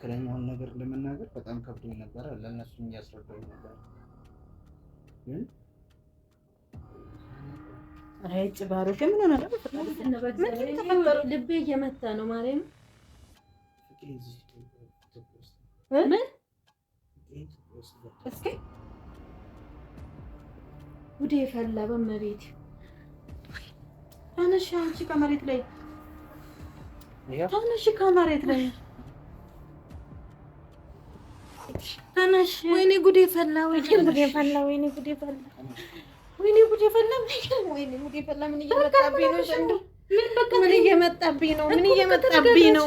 ትክክለኛውን ነገር ለመናገር በጣም ከብዶኝ ነበረ። ለእነሱም እያስረዳሁኝ ነበር ግን አይጭ ባሮሽ ምን ሆነ? ልቤ እየመታ ነው ማርያም። ምን እስኪ ጉዴ ፈላ በመቤት ተነሽ፣ አንቺ ከመሬት ላይ ተነሽ፣ ከመሬት ላይ ተነሽ። ወይኔ ጉዴ ፈላ፣ ወይኔ ጉዴ ፈላ፣ ወይኔ ጉዴ ፈላ፣ ወይኔ ጉዴ ፈላ፣ ወይኔ ጉዴ ፈላ። ምን እየመጣብኝ ነው? ምን እየመጣብኝ ነው? ምን እየመጣብኝ ነው?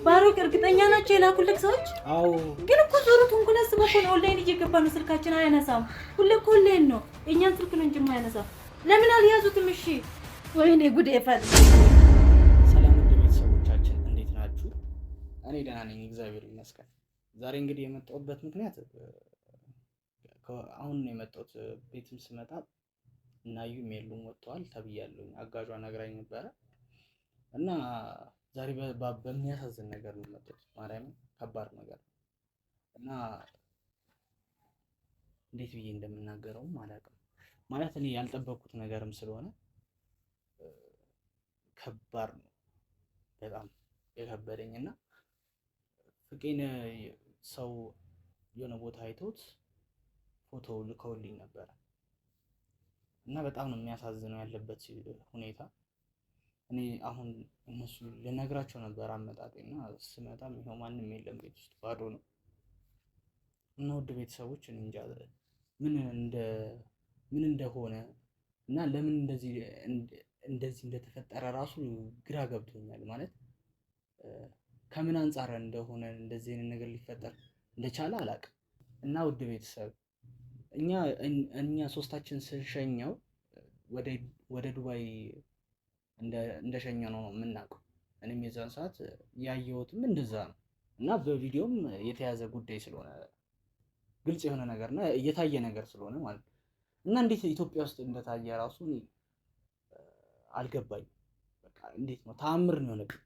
ባሮክ እርግጠኛ ናቸው የላኩልክ ሰዎች? አዎ። ግን እኮ ዞሩቱን ኩለስ በኮን ኦንላይን እየገባ ነው። ስልካችን አያነሳም። ሁሌ እኮ ኦንላይን ነው። የእኛን ስልክ ነው እንጂ የማያነሳው። ለምን አልያዙትም? እሺ። ወይኔ ጉዴ ፈላ። ሰላም ውድ ቤተሰቦቻችን እንዴት ናችሁ? እኔ ደህና ነኝ፣ እግዚአብሔር ይመስገን። ዛሬ እንግዲህ የመጣሁበት ምክንያት አሁን ነው የመጣሁት። ቤትም ስመጣ እናዩም የሉም ወጥተዋል ተብያለሁ። አጋዧ ነግራኝ ነበረ እና ዛሬ በሚያሳዝን ነገር ነው የመጣሁት። ማርያም ከባድ ነገር እና እንዴት ብዬ እንደምናገረውም አላውቅም። ማለት እኔ ያልጠበቅኩት ነገርም ስለሆነ ከባድ ነው በጣም የከበደኝ እና ፍቄን ሰው የሆነ ቦታ አይቶት ፎቶ ልከውልኝ ነበረ እና በጣም ነው የሚያሳዝነው ያለበት ሁኔታ። እኔ አሁን እነሱ ልነግራቸው ነበር አመጣጤና ስመጣም ይኸው ማንም የለም፣ ቤት ውስጥ ባዶ ነው። እና ውድ ቤተሰቦች እኔ እንጃ ምን እንደሆነ እና ለምን እንደዚህ እንደተፈጠረ ራሱ ግራ ገብቶኛል። ማለት ከምን አንጻር እንደሆነ እንደዚህ አይነት ነገር ሊፈጠር እንደቻለ አላውቅም። እና ውድ ቤተሰብ እኛ ሶስታችን ስንሸኘው ወደ ዱባይ እንደሸኘው ነው የምናውቀው። እኔም የዛን ሰዓት ያየሁትም እንደዛ ነው እና በቪዲዮም የተያዘ ጉዳይ ስለሆነ ግልጽ የሆነ ነገርና እየታየ ነገር ስለሆነ ማለት ነው። እና እንዴት ኢትዮጵያ ውስጥ እንደታየ ራሱ አልገባኝም። በቃ እንዴት ነው ተአምር ነው የሆነብኝ።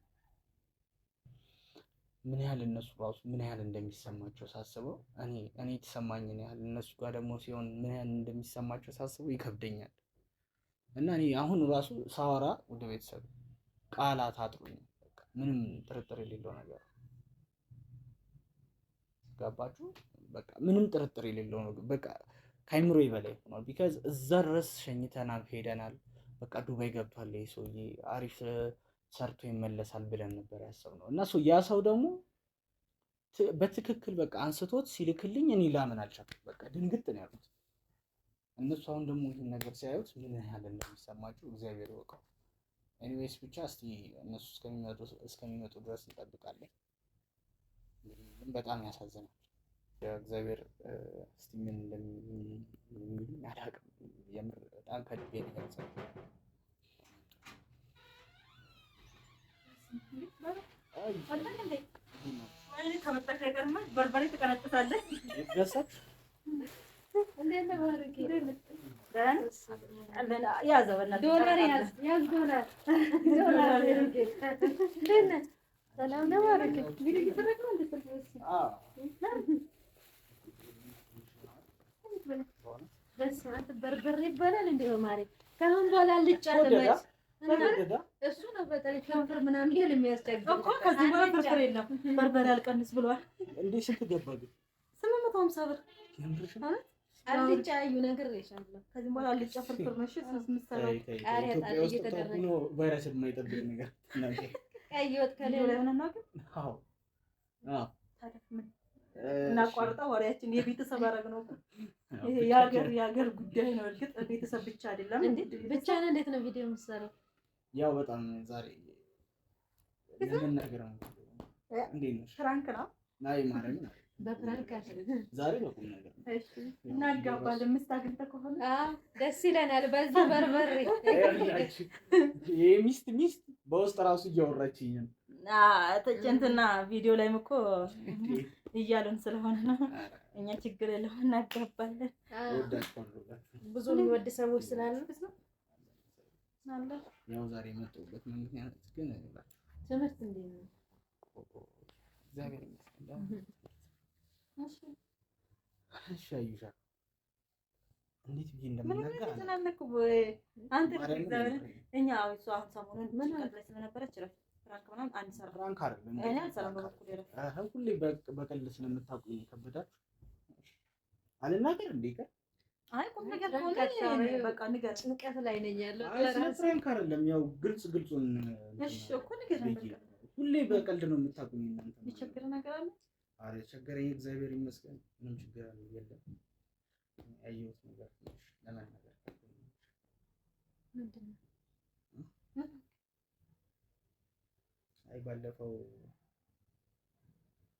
ምን ያህል እነሱ ራሱ ምን ያህል እንደሚሰማቸው ሳስበው እኔ የተሰማኝን ያህል እነሱ ጋር ደግሞ ሲሆን ምን ያህል እንደሚሰማቸው ሳስበው ይከብደኛል። እና እኔ አሁን ራሱ ሳወራ ወደ ቤተሰብ ቃላት አጥሩኝ። በቃ ምንም ጥርጥር የሌለው ነገር ገባችሁ? በቃ ምንም ጥርጥር የሌለው ነው። በቃ ከአይምሮ በላይ ሆኗል። ቢካዝ እዛ ድረስ ሸኝተናል፣ ሄደናል። በቃ ዱባይ ገብቷል ይሄ ሰውዬ አሪፍ ሰርቶ ይመለሳል ብለን ነበር ያሰብነው። እና ያ ሰው ደግሞ በትክክል በቃ አንስቶት ሲልክልኝ እኔ ላምን አልቻልኩም። በቃ ድንግጥ ነው ያሉት እነሱ። አሁን ደግሞ ይህን ነገር ሲያዩት ምን ያህል እንደሚሰማቸው እግዚአብሔር ይወቀው። ኤኒዌይስ ብቻ እስቲ እነሱ እስከሚመጡ ድረስ እንጠብቃለን። ግን በጣም ያሳዝናል። እግዚአብሔር እስቲ ምን እንደሚል አላውቅም። የምር በጣም ከልቤ ነው ያዘነው። በርበሬ ትቀነጥሳለህ። በርበሬ ይባላል እንዴ? በማለት ከአሁን በኋላ ልጫለበት እሱ ነው በተለይ ከንፈር ምናምን ይሄን የሚያስቸግር እኮ። ከዚህ በኋላ ፍርፍር የለም። በርበሬ አልቀንስ ብሏል። እንዴ ስንት ገባ ግን? 850 ብር አልጫ እዩ ነገር ይሻላል። ከዚህ በኋላ አልጫ ፍርፍር ነው። እሺ ምሳሌ ቃሪያ ጣል እየተደረገ ነው። ቫይረስ የማይጠብቅ ነገር ነው። ቀይ ወጥ ከሌለ ሆነ ነው ግን አዎ ታደፍምን እናቋርጣ ወሬያችን የቤተሰብ አረግ ነው። ይሄ የሀገር ጉዳይ ነው። እርግጥ ቤተሰብ ብቻ አይደለም። ብቻ ነው። እንዴት ነው ቪዲዮ የምትሰራው? ያው በጣም ዛሬ ምን ነገር ነው እንዴ? ነው ፍራንክ ነው። ናይ ማረኝ በፍራንክ ዛሬ በቁም ነገር እሺ። እናጋባለን። ምስት አግኝተህ ከሆነ ደስ ይለናል። በዚህ በርበሬ ሚስት በውስጥ ራሱ እያወራችኝ ነው። እንትና ቪዲዮ ላይም እኮ እያሉን ስለሆነ ነው። እኛ ችግር የለውም እናጋባለን። ብዙ የሚወድ ሰዎች ስላሉ ያው ዛሬ የመጣሁበት ምክንያት ግን ትምህርት እንዴት ነው? እግዚአብሔር ይመስገን። እሺ አዩሻ እንዴት ብዬ እንደምናገር ተናነኩ አንተ እኛ እሱ አሁን ሰሞኑን ምን ላይ ስለነበረች እረፍት ፍራንክ ምናምን አንሰራ ፍራንክ አይደለም እኔ አልሰራም በበኩሌ እረፍት ሁሌ በቀልድ ስለምታውቁኝ ከበዳችሁ አልናገር እንዴ ቀር አይ ቁም ነገር ሆነ በቃ ንገር ጭንቀት ላይ ነኝ ያለው ፍራንክ አይደለም ያው ግልጹን እሺ እኮ ንገር ሁሌ በቀልድ ነው የምታውቁኝ እናንተ ይቸግር ነገር አለ አረ ቸገረኝ እግዚአብሔር ይመስገን ምንም ችግር የለም ያየሁት ነገር ለመናገር ምንድን ነው አይ ባለፈው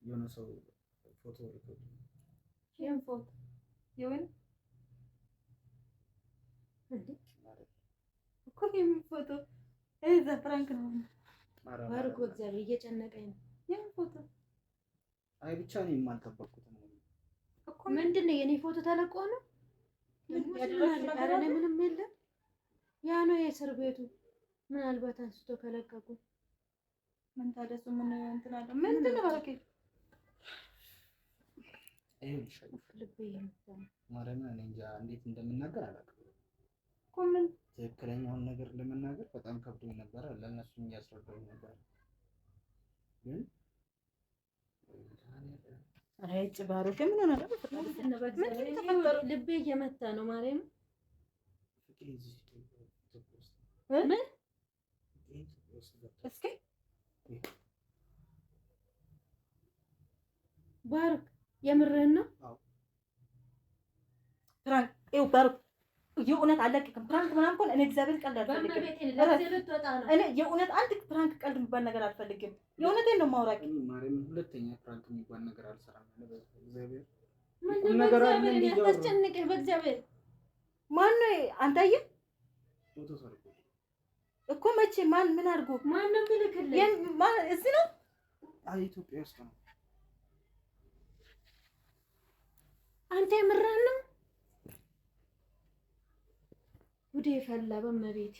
የሆነ ሰው ፎቶ ልኮት ይሄን ፎቶ የወን እንዴ እኮ ይሄን ፎቶ እዛ ፍራንክ ነው ባርኮ እግዚአብሔር እየጨነቀኝ ነው ይሄን ፎቶ አይ ብቻ ነው የማልጠበቅኩት እኮ ምንድን ነው የኔ ፎቶ ተለቆ ነው ኧረ ምንም የለም ያ ነው የእስር ቤቱ ምናልባት አንስቶ ከለቀቁ ምን ታደሱ ምን እንትን አለ ምንድን ነው ባረከ አይልሽ ልቤ ይመጣል ማረና እኔ እንጃ እንዴት እንደምናገር አላውቅም እኮ ምን ትክክለኛውን ነገር ለመናገር በጣም ከብዶኝ ነበር ለእነሱም እያስረዳሁኝ ነበር ግን አይ ጭባሮሽ ምን ሆነ ነው ልቤ እየመታ ነው ማርያም ምን እስኪ ባርክ የምርህን ነው ፍራንክ ይኸው ባርክ የእውነት አለቅክም ፕራንክ ምናምን እንኳን እኔ እግዚአብሔር ቀልድ አልፈልግም እኔ የእውነት አንድ ፕራንክ ቀልድ የሚባል ነገር አልፈልግም የእውነቴን ነው የማወራው ማርያም ሁለተኛ ፕራንክ የሚባል ነገር አልሰራም እግዚአብሔር ምን ነገር አለ ያስጨንቅህ በእግዚአብሔር ማን ነው አንተዬ ፎቶ ሰርቆ እኮ መቼ ማን ምን አድርጎ ማን ነው የሚልክልህ ማን እዚህ ነው አይ ኢትዮጵያ ውስጥ ነው አንተ የምርህን ነው ጉዴ ፈላ በመቤት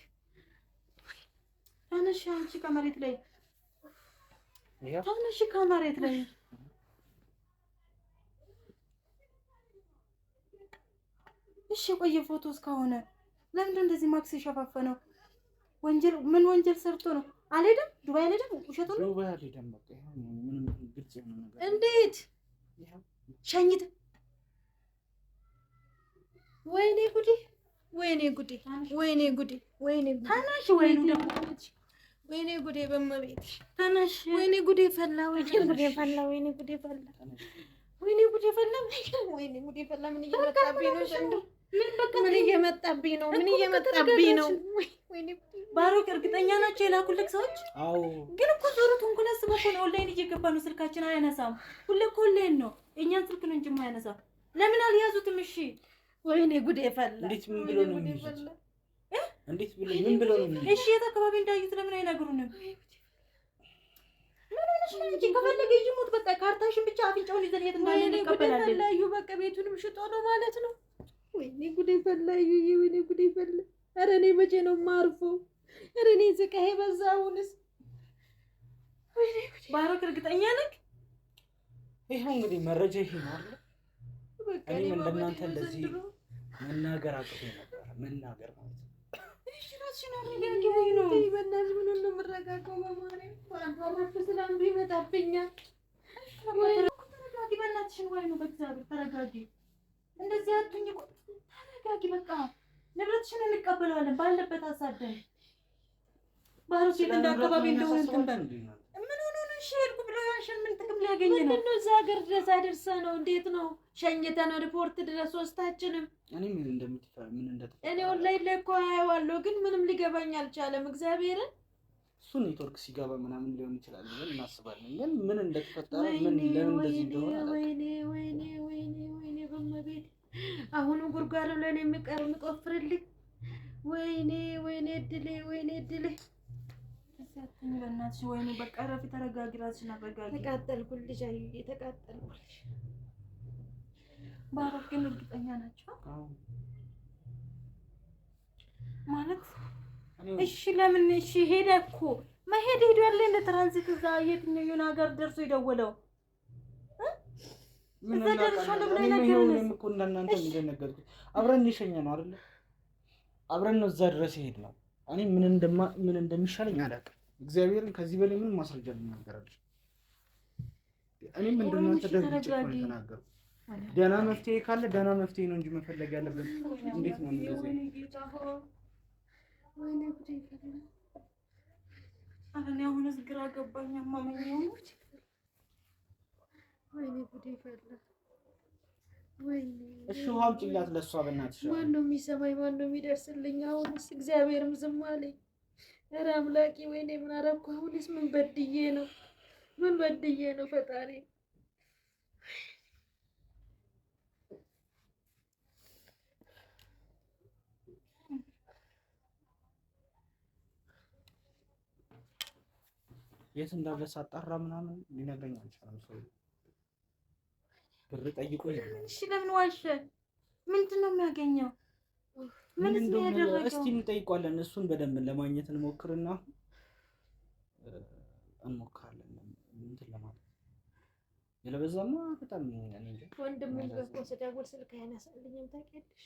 ታነሽ አንቺ ከመሬት ላይ ያ ታነሽ ከመሬት ላይ እሺ ቆየ ፎቶ እስከሆነ ለምን እንደዚህ ማክስ የሸፋፈነው ወንጀል ምን ወንጀል ሰርቶ ነው አልሄደም ዱባይ አልሄደም ውሸቱ ነው ዱባይ አልሄደም በቃ ምንም ግልጽ የሆነ ነገር እንዴት ሸኝት ወይኔ ጉዴ ወይኔ ጉዴ ወይኔ ጉዴ ወይኔ ታናሽ ወይኔ ደግሞ ወይኔ ጉዴ በመቤት ታናሽ ወይኔ ጉዴ ፈላ ወይኔ ጉዴ ፈላ ወይኔ ጉዴ ፈላ ወይኔ ጉዴ ፈላ ወይኔ ጉዴ ፈላ ምን እየመጣብኝ ነው ዘንድሮ ምን እየመጣብኝ ነው ምን እየመጣብኝ ነው ወይኔ ባሮክ እርግጠኛ ናቸው የላኩልክ ሰዎች አዎ ግን እኮ ዞሩት እንኳን አስበው ነው ኦንላይን እየገባ ነው ስልካችን አያነሳም ሁሌ እኮ ኦንላይን ነው የእኛን ስልክ ነው እንጂ የማያነሳም ለምን አልያዙትም እሺ ወይኔ ጉዴ ፈላ እንዴት ምን ብሎ ነው የሚይዙት እንዴት ብሎ ምን ብሎ ነው የሚይዙት እሺ የት አካባቢ እንዳዩት ለምን አይነግሩንም ምን ሆነሽ ነው እንጂ ከፈለገ ይሙት በቃ ካርታሽን ብቻ አፍንጫውን ይዘን የት እንዳለ እንቀበላለን ፈላዩ በቃ ቤቱንም ሽጦ ነው ማለት ነው ወይኔ ጉዴ ፈላዩ ወይኔ ጉዴ ፈላ ኧረ እኔ መቼ ነው የማርፈው ኧረ እኔ ስቃዬ በዛ አሁንስ ወይኔ ጉዴ ባሮክ እርግጠኛ ነህ ይሄው እንግዲህ መረጃ ይሄ ነው አይደል እኔ እንደናንተ እንደዚህ መናገር አቅቶኝ ነበር መናገር ማለት ነው እሺ ራስሽን አረጋጊው ነው በእናትህ ምን ነው የምረጋጋው በማርያም አንተ ስለአንዱ ይመጣብኛል ተረጋጊ በእናትሽን ወይ ነው በእግዚአብሔር ተረጋጊ እንደዚህ አትሁኝ ተረጋጊ በቃ ንብረትሽን እንቀበለዋለን ባለበት አሳደን ባሮክ የት እንዳካባቢ እንደሆነ እንትን ምን ሆኖ ነው እሺ ሄድኩ ብሎ ያንሽን ምን ጥቅም ሊያገኝ ነው ምንድን ነው እዛ ሀገር ድረስ አድርሰህ ነው እንዴት ነው ሸኝተን ሪፖርት ድረስ ሶስታችንም እኔ ምን እንደተፈጠረ እኔ ኦንላይን ላይ እኮ አየዋለሁ ግን ምንም ሊገባኝ አልቻለም እግዚአብሔርን እሱ ኔትወርክ ሲገባ ምናምን ሊሆን ይችላል ብለን እናስባለን ግን ምን እንደተፈጠረ ምን ለምን እንደዚህ እንደሆነ ወይኔ ወይኔ ወይኔ ወይኔ በመቤት አሁን ጉርጓድ ላይ ነው የሚቆፍርልኝ ወይኔ ወይኔ እድሌ ወይኔ እድሌ ሰጥኝ በእናትሽ ወይኔ በቃ ረፊ ተረጋጊ ራስሽን አረጋጊ ተቃጠልኩልሽ አይ ተቃጠልኩልሽ ባሮክ ግን እርግጠኛ ናቸው አዎ ማለት እሺ ለምን እሺ ሄደ እኮ መሄድ ሄዷል እንደ ትራንዚት እዛ የትኛው ሀገር ደርሶ የደወለው ምን እዛ ደርሻለሁ ብለህ እኔም ነገርነህ እኮ እንደናንተ እንደነገርኩት አብረን የሸኘ ነው አይደለ? አብረን ነው እዛ ድረስ የሄድነው። እኔ ምን እንደሚሻለኝ አላውቅም። እግዚአብሔርን ከዚህ በላይ ምን ማስረጃ ልናገራለሁ? እኔም እንደናንተ ደግጬ እኮ ነው የተናገርኩት። ደህና መፍትሄ ካለ ደህና መፍትሄ ነው እንጂ መፈለግ ያለብን እንዴት ነው እንደዚህ? ወይኔ ጉዴ ፈላ። እኔ አሁንስ ግራ ገባኝ። አማመኝ ነው። ወይኔ ጉዴ ፈላ። ወይኔ እሺ ውሃም ጭላት ለሷ በእናትሽ። ማን ነው የሚሰማኝ? ማን ነው የሚደርስልኝ? አሁንስ እግዚአብሔርም ዝም አለኝ። ኧረ አምላኬ ወይኔ ምን አደረኩ? አሁንስ ምን በድዬ ነው? ምን በድዬ ነው ፈጣሪ? የት እንዳለ ሳጣራ ምናምን ሊነግረኝ አልቻለም። ሰው ብር ጠይቆ ይላል። እሺ ለምን ዋሸ? ምንድን ነው የሚያገኘው? ምንስ ነው ያደረገው? እስቲ እንጠይቋለን። እሱን በደንብ ለማግኘት እንሞክርና እንሞክራለን እንትን ለማለት የለበዛማ በጣም እኔ እንጃ። ወንድም ልበቆ ስደውል ስልክ አያነሳልኝም ታውቂያለሽ?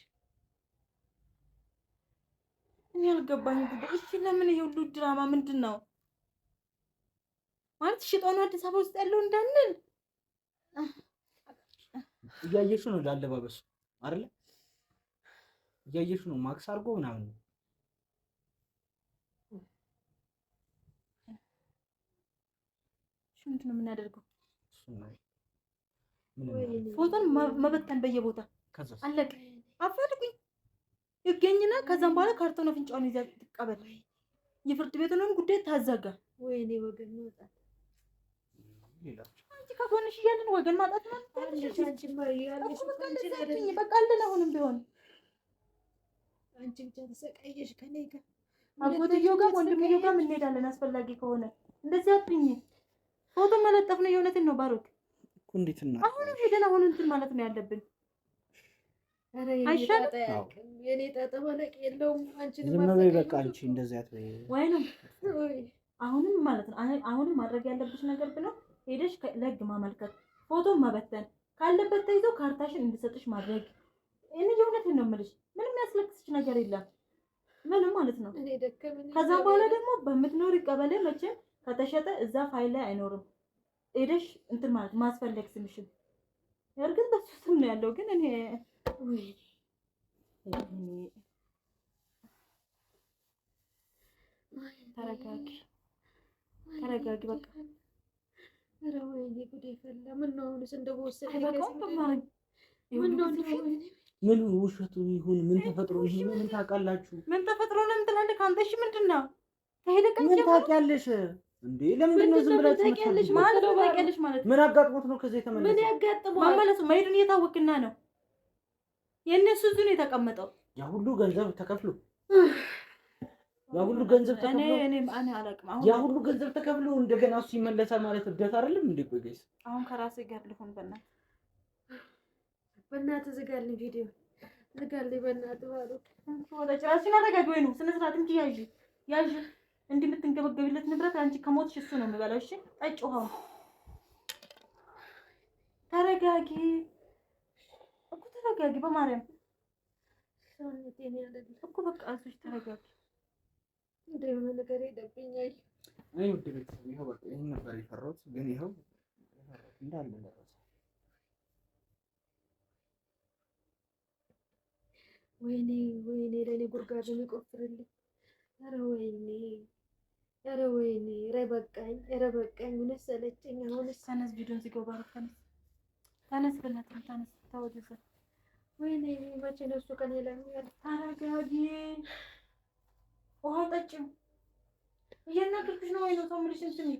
እኔ አልገባኝም ጉዳይ። እሺ ለምን ይሄ ሁሉ ድራማ ምንድን ነው ማለት? ሽጦ ነው አዲስ አበባ ውስጥ ያለው እንዳንል እያየሽ ነው ላለባበሱ አይደለ? እያየሽ ነው ማክስ አድርጎ ምናምን ነው። ምንድን ነው የምናደርገው? ምን ፎቶን መበተን በየቦታ ከዛ አለቀ። አፋልጉኝ ይገኝና ከዛም በኋላ ካርቶን አፍንጫውን ይዛ ትቀበል። የፍርድ ቤቱንም ጉዳይ ታዘጋ። ወይኔ ወገን መውጣት አንቺ ከጎንሽ እያለን ወገን ማጣት ማለት በቃ አለን። አሁንም ቢሆን አንቺ ብቻ ተሰቃየሽ ከኔ ጋር አጎትየው ጋር ወንድምየው ጋር እንሄዳለን አስፈላጊ ከሆነ። እንደዚህ አትሁኝ። ፎቶ መለጠፍ ነው። የእውነትን ነው ባሮክ እኮ እንዴት እና አሁንም ሄደን አሁን እንትን ማለት ነው ያለብን። ኧረ የኔ ጣጣ ማለቅ የለውም። አንቺን ዝም በይ በቃ አንቺ እንደዚህ አትበይ። ወይንም አሁንም ማለት ነው አሁንም ማድረግ ያለብሽ ነገር ብለው ሄደሽ ለህግ ማመልከት፣ ፎቶ መበተን ካለበት ተይዞ ካርታሽን እንድሰጥሽ ማድረግ። እኔ የእውነትን ነው የምልሽ። ምንም ያስለቅስሽ ነገር የለም ምንም ማለት ነው። እኔ ደከመኝ። ከዛ በኋላ ደግሞ በምትኖሪ ቀበሌ መቼም ከተሸጠ እዛ ፋይል ላይ አይኖርም። ሄደሽ እንትን ማለት ማስፈለግ ስምሽን እርግጥ በሱ ስም ነው ያለው፣ ግን እኔ ተረጋጊ ተረጋጊ በቃ። ኧረ ወይኔ ጉዴ ፈላ። ምነው አሁንስ እንደው በወሰደ ምን ውሸቱ ይሁን ምን ተፈጥሮ ይሁን ምን ታውቃላችሁ? ምን ተፈጥሮ ነው እንትላለህ ካንተ? እሺ ምንድን ነው ከሄደ ቀን ምን ታውቂያለሽ እንዴ? ለምንድን ነው ዝም ብለሽ ታውቂያለሽ ማለት ነው? ታውቂያለሽ ማለት ምን አጋጥሞት ነው ከዚህ የተመለሰው? ምን ያጋጥመዋል? መመለሱ መሄዱን እየታወቅና ነው የእነሱ እዙ ነው የተቀመጠው። ያ ሁሉ ገንዘብ ተከፍሎ ያ ሁሉ ገንዘብ ተከፍሎ እኔ አላውቅም። አሁን ያ ሁሉ ገንዘብ ተከፍሎ እንደገና እሱ ይመለሳል ማለት እብደት አይደለም እንዴ? ቆይ ጋይስ አሁን ከራሴ ጋር ልሆን በእናትህ ዝጋልኝ፣ ቪዲዮ ዝጋልኝ በእናትህ ባሉት ወደ ጭራሽን አረጋጊ ወይ ነው ስነ ስርዓት እንጂ ያዥ እንዲህ የምትንገበገብለት ንብረት አንቺ ከሞትሽ እሱ ነው የሚበላው። እሺ ጠጭ ውሃው። ተረጋጊ እኮ ተረጋጊ፣ በማርያም ሰውነቴን ያለል እኮ በቃ እሱሽ ተረጋጊ። እንደ የሆነ ነገር ሄደብኛል። እኔ ውድ ቤተሰብ ይኸው በቃ ይሄን ነበር የፈራሁት፣ ግን ይኸው እንዳለ ደረሰ። ወይኔ ወይኔ ለኔ ጉርጋድ የሚቆፍርልኝ። ኧረ ወይኔ ኧረ ወይኔ ኧረ በቃኝ ኧረ በቃኝ። እውነት ሰለቸኝ። አሁንስ ተነስ፣ ቪዲዮን ሲገባ ተነስ በእናትህ ተነስ፣ ተወደሰ። ወይኔ መቼ ነው እሱ ከኔ ላይ ያለው? ተረጋጊ፣ ውሃ ጠጪው። እየነገርኩሽ ነው ወይ ነው ሰው የምልሽን ስሚ።